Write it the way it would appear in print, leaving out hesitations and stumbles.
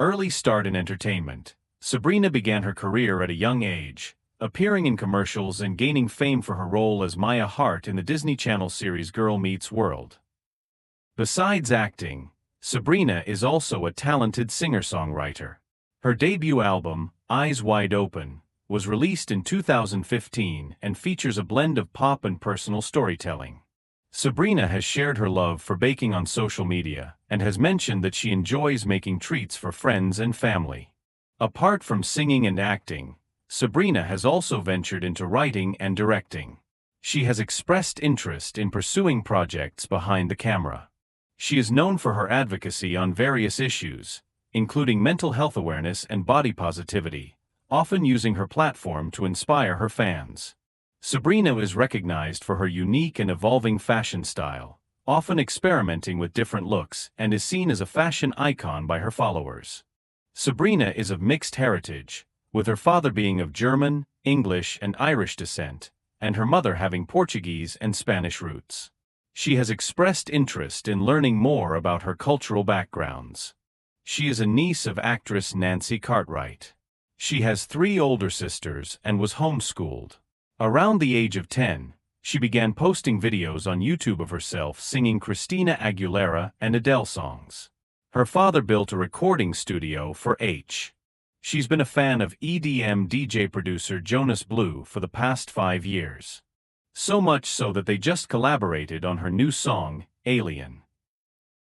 Early start in entertainment. Sabrina began her career at a young age, appearing in commercials and gaining fame for her role as Maya Hart in the Disney Channel series Girl Meets World. Besides acting, Sabrina is also a talented singer-songwriter. Her debut album, Eyes Wide Open, was released in 2015 and features a blend of pop and personal storytelling. Sabrina has shared her love for baking on social media and has mentioned that she enjoys making treats for friends and family. Apart from singing and acting, Sabrina has also ventured into writing and directing. She has expressed interest in pursuing projects behind the camera. She is known for her advocacy on various issues, including mental health awareness and body positivity, often using her platform to inspire her fans. Sabrina is recognized for her unique and evolving fashion style, often experimenting with different looks, and is seen as a fashion icon by her followers. Sabrina is of mixed heritage, with her father being of German, English, and Irish descent, and her mother having Portuguese and Spanish roots. She has expressed interest in learning more about her cultural backgrounds. She is a niece of actress Nancy Cartwright. She has 3 older sisters and was homeschooled. Around the age of 10, she began posting videos on YouTube of herself singing Christina Aguilera and Adele songs. Her father built a recording studio for H. She's been a fan of EDM DJ producer Jonas Blue for the past 5 years. So much so that they just collaborated on her new song, Alien.